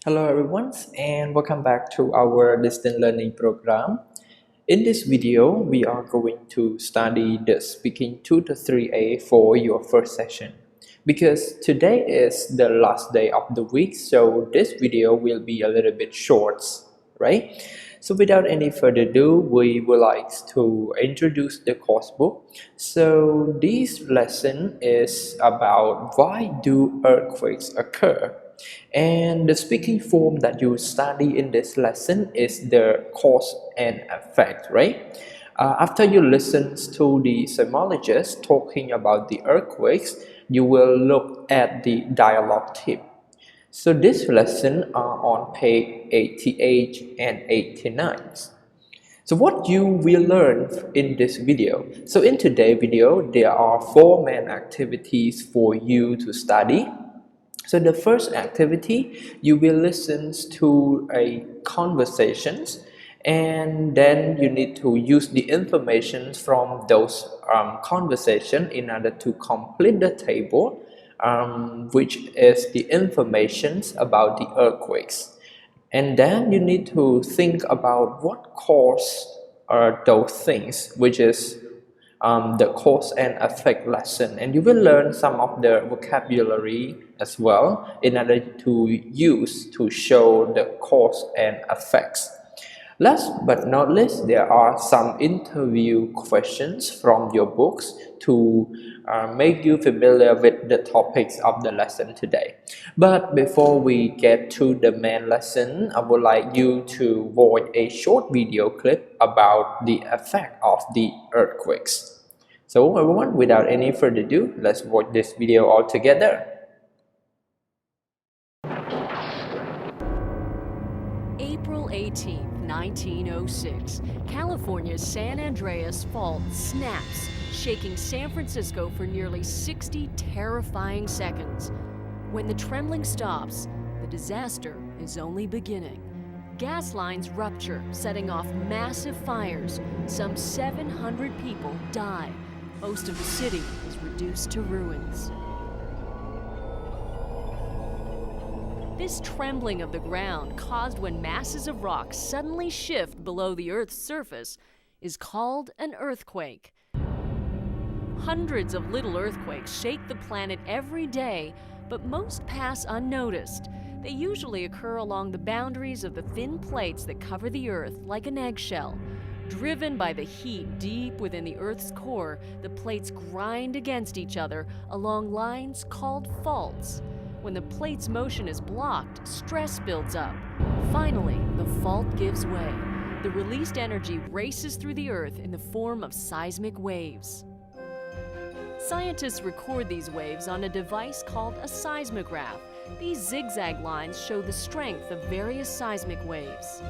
Hello everyone, and welcome back to our distance learning program. In this video, we are going to study the Speaking Tutor 3A for your first session. Because today is the last day of the week, so this video will be a little bit short, right? So without any further ado, we would like to introduce the course book. So this lesson is about why do earthquakes occur? And the speaking form that you study in this lesson is the cause and effect, right? After you listen to the seismologist talking about the earthquakes, you will look at the dialogue tip. So this lesson are on page 88 and 89. So what you will learn in this video. So in today's video, there are 4 main activities for you to study. So the first activity, you will listen to a conversations, and then you need to use the information from those conversation in order to complete the table, which is the information about the earthquakes. And then you need to think about what cause are those things, which is the cause and effect lesson, and you will learn some of the vocabulary as well in order to use to show the cause and effects. Last but not least, there are some interview questions from your books to make you familiar with the topics of the lesson today. But before we get to the main lesson, I would like you to watch a short video clip about the effect of the earthquakes. So everyone, without any further ado, let's watch this video all together. April 18th, 1906, California's San Andreas Fault snaps, shaking San Francisco for nearly 60 terrifying seconds. When the trembling stops, the disaster is only beginning. Gas lines rupture, setting off massive fires. Some 700 people die. Most of the city is reduced to ruins. This trembling of the ground, caused when masses of rock suddenly shift below the Earth's surface, is called an earthquake. Hundreds of little earthquakes shake the planet every day, but most pass unnoticed. They usually occur along the boundaries of the thin plates that cover the Earth like an eggshell. Driven by the heat deep within the Earth's core, the plates grind against each other along lines called faults. When the plate's motion is blocked, stress builds up. Finally, the fault gives way. The released energy races through the Earth in the form of seismic waves. Scientists record these waves on a device called a seismograph. These zigzag lines show the strength of various seismic waves.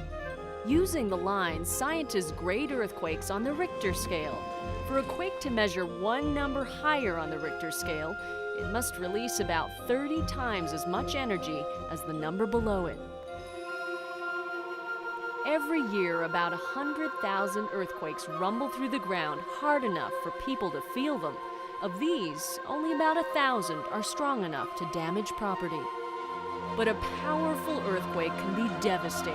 Using the lines, scientists grade earthquakes on the Richter scale. For a quake to measure one number higher on the Richter scale, it must release about 30 times as much energy as the number below it. Every year, about 100,000 earthquakes rumble through the ground hard enough for people to feel them. Of these, only about 1,000 are strong enough to damage property. But a powerful earthquake can be devastating.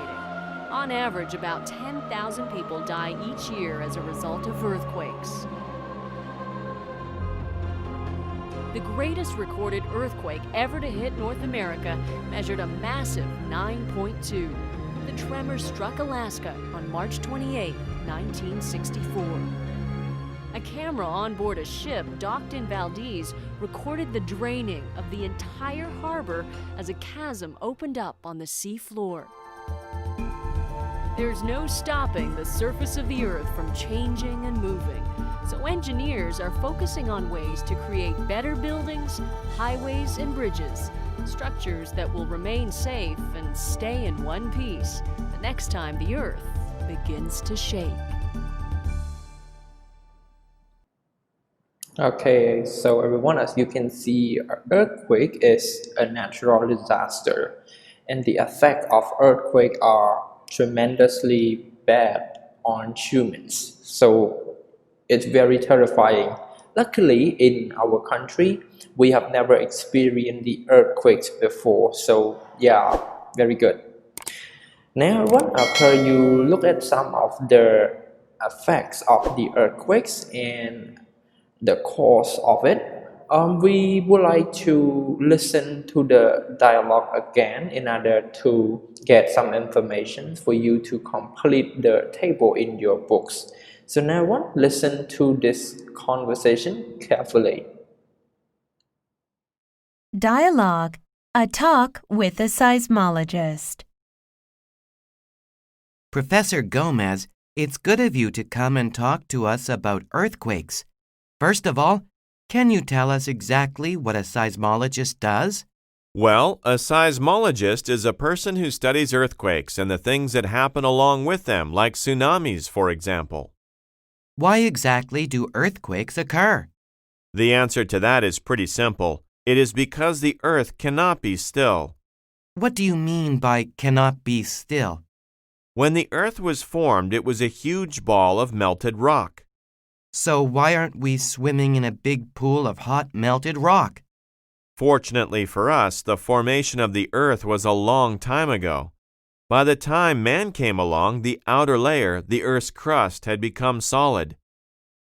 On average, about 10,000 people die each year as a result of earthquakes. The greatest recorded earthquake ever to hit North America measured a massive 9.2. The tremor struck Alaska on March 28, 1964. A camera on board a ship docked in Valdez recorded the draining of the entire harbor as a chasm opened up on the sea floor. There's no stopping the surface of the Earth from changing and moving, so engineers are focusing on ways to create better buildings, highways, and bridges, structures that will remain safe and stay in one piece the next time the Earth begins to shake. Okay, so everyone, as you can see, an earthquake is a natural disaster, and the effects of earthquake are tremendously bad on humans. So it's very terrifying. Luckily, in our country, we have never experienced the earthquakes before. So yeah, Very good. Now, after you look at some of the effects of the earthquakes and the cause of it, we would like to listen to the dialogue again in order to get some information for you to complete the table in your books. So now, listen to this conversation carefully. Dialogue, a talk with a seismologist. Professor Gomez, it's good of you to come and talk to us about earthquakes. First of all, can you tell us exactly what a seismologist does? Well, a seismologist is a person who studies earthquakes and the things that happen along with them, like tsunamis, for example. Why exactly do earthquakes occur? The answer to that is pretty simple. It is because the earth cannot be still. What do you mean by cannot be still? When the earth was formed, it was a huge ball of melted rock. So why aren't we swimming in a big pool of hot melted rock? Fortunately for us, the formation of the earth was a long time ago. By the time man came along, the outer layer, the earth's crust, had become solid.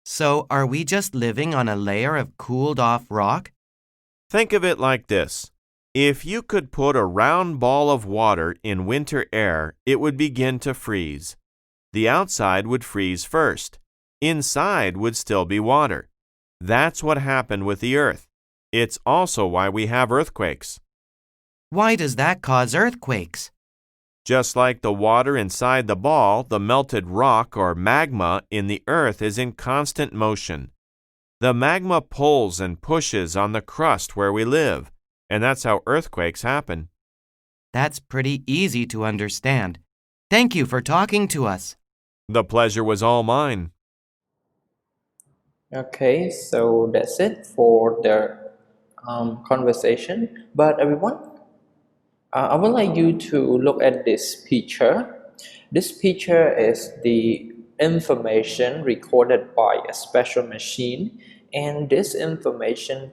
So are we just living on a layer of cooled-off rock? Think of it like this. If you could put a round ball of water in winter air, it would begin to freeze. The outside would freeze first. Inside would still be water. That's what happened with the earth. It's also why we have earthquakes. Why does that cause earthquakes? Just like the water inside the ball, the melted rock or magma in the earth is in constant motion. The magma pulls and pushes on the crust where we live, and that's how earthquakes happen. That's pretty easy to understand. Thank you for talking to us. The pleasure was all mine. Okay, so that's it for the conversation. But everyone, I would like you to look at this picture. This picture is the information recorded by a special machine, and this information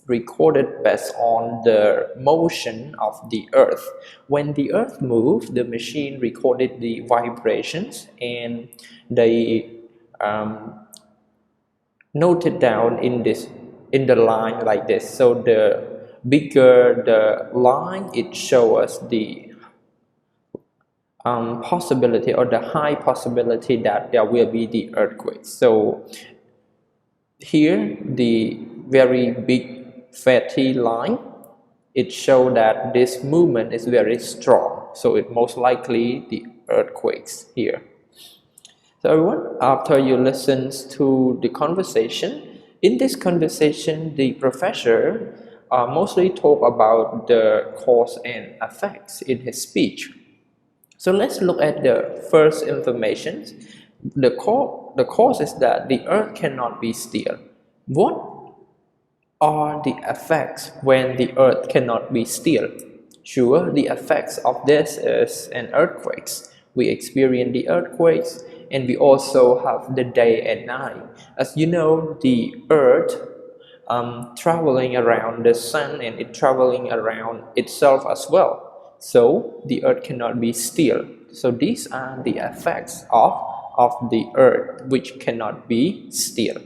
recorded based on the motion of the earth. When the earth moved, the machine recorded the vibrations, and they noted down in the line like this. So the bigger the line, it shows us the possibility or the high possibility that there will be the earthquake. So here the very big fatty line, it shows that this movement is very strong, so it most likely the earthquakes here. So everyone, after you listen to the conversation, in this conversation the professor mostly talk about the cause and effects in his speech. So let's look at the first information. The cause is that the earth cannot be still. What are the effects when the earth cannot be still? Sure, the effects of this is an earthquakes. We experience the earthquakes, and we also have the day and night. As you know, the earth traveling around the sun, and it traveling around itself as well. So the earth cannot be still. So these are the effects of the earth, which cannot be still.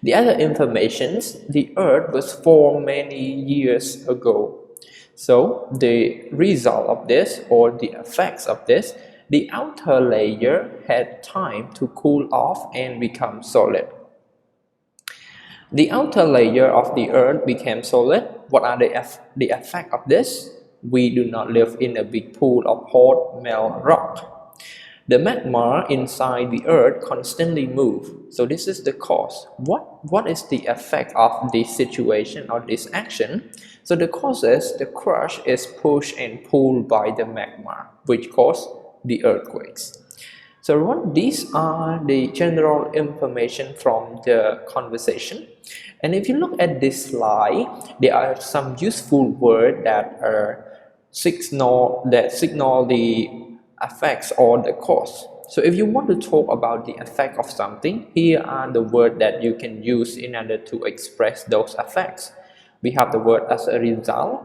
The other informations, the earth was formed many years ago. So the result of this, or the effects of this, the outer layer had time to cool off and become solid. The outer layer of the earth became solid. What are the effect of this? We do not live in a big pool of hot melt rock. The magma inside the earth constantly move. So this is the cause. What is the effect of this situation or this action? So the cause is the crust is pushed and pulled by the magma, which cause the earthquakes. So these are the general information from the conversation. And if you look at this slide, there are some useful words that signal the effects or the cause. So if you want to talk about the effect of something, here are the words that you can use in order to express those effects. We have the word as a result,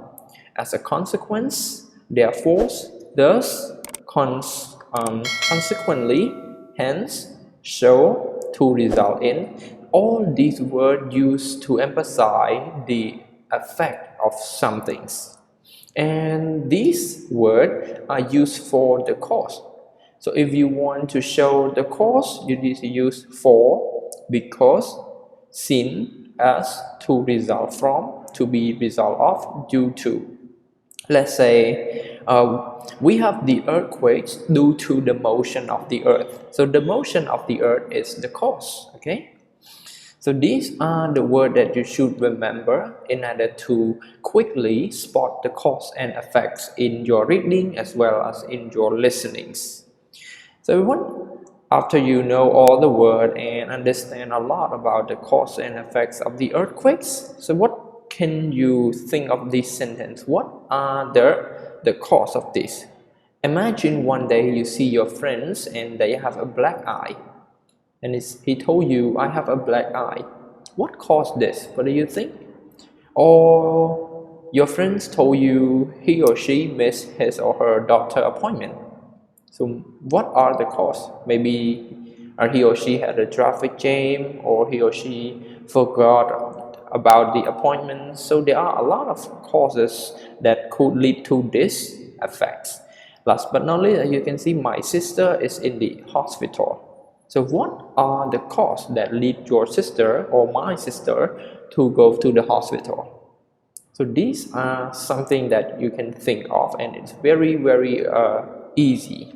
as a consequence, therefore, thus, consequently, hence, so, to result in. All these words used to emphasize the effect of some things. And these words are used for the cause. So if you want to show the cause, you need to use for, because, since, as, to result from, to be result of, due to. Let's say we have the earthquakes due to the motion of the earth. So the motion of the earth is the cause, okay? So these are the words that you should remember in order to quickly spot the cause and effects in your reading as well as in your listenings. So everyone, after you know all the word and understand a lot about the cause and effects of the earthquakes, so what can you think of this sentence? What are the cause of this? Imagine one day you see your friends and they have a black eye. And he told you, I have a black eye. What caused this? What do you think? Or your friends told you he or she missed his or her doctor appointment. So what are the causes? Maybe he or she had a traffic jam, or he or she forgot about the appointment. So there are a lot of causes that could lead to this effects. Last but not least, as you can see, my sister is in the hospital. So what are the causes that lead your sister or my sister to go to the hospital? So these are something that you can think of, and it's very easy.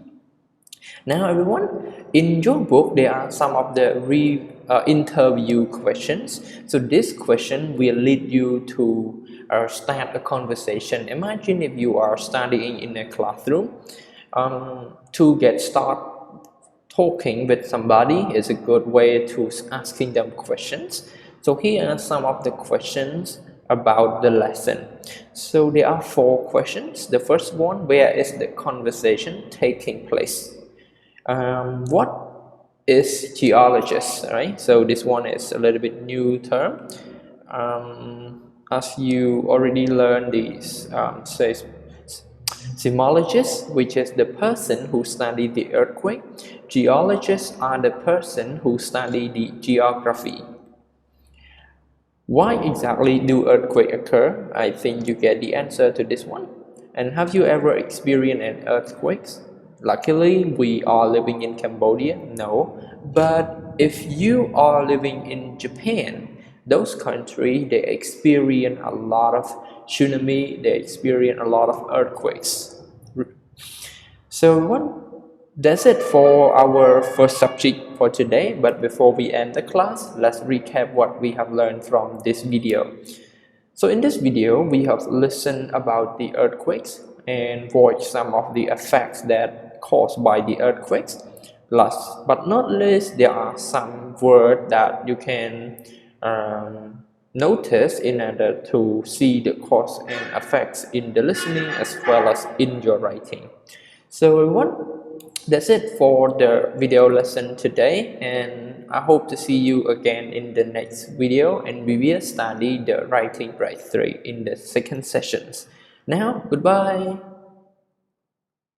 Now everyone, in your book there are some of the interview questions. So this question will lead you to start a conversation. Imagine if you are studying in a classroom. To get started talking with somebody is a good way to asking them questions. So here are some of the questions about the lesson. So there are 4 questions. The first one, where is the conversation taking place? What is geologist, right? So this one is a little bit new term. As you already learned this, Seismologist, which is the person who study the earthquake. Geologists are the person who study the geography. Why exactly do earthquakes occur? I think you get the answer to this one. And have you ever experienced an earthquake? Luckily, we are living in Cambodia, no. But if you are living in Japan, those countries, they experience a lot of tsunami, they experience a lot of earthquakes. So that's it for our first subject for today. But before we end the class, let's recap what we have learned from this video. So in this video, we have listened about the earthquakes and watched some of the effects that caused by the earthquakes. Last but not least, there are some words that you can notice in order to see the cause and effects in the listening as well as in your writing. So that's it for the video lesson today, and I hope to see you again in the next video, and we will study the writing breakthrough in the second sessions. Now, goodbye.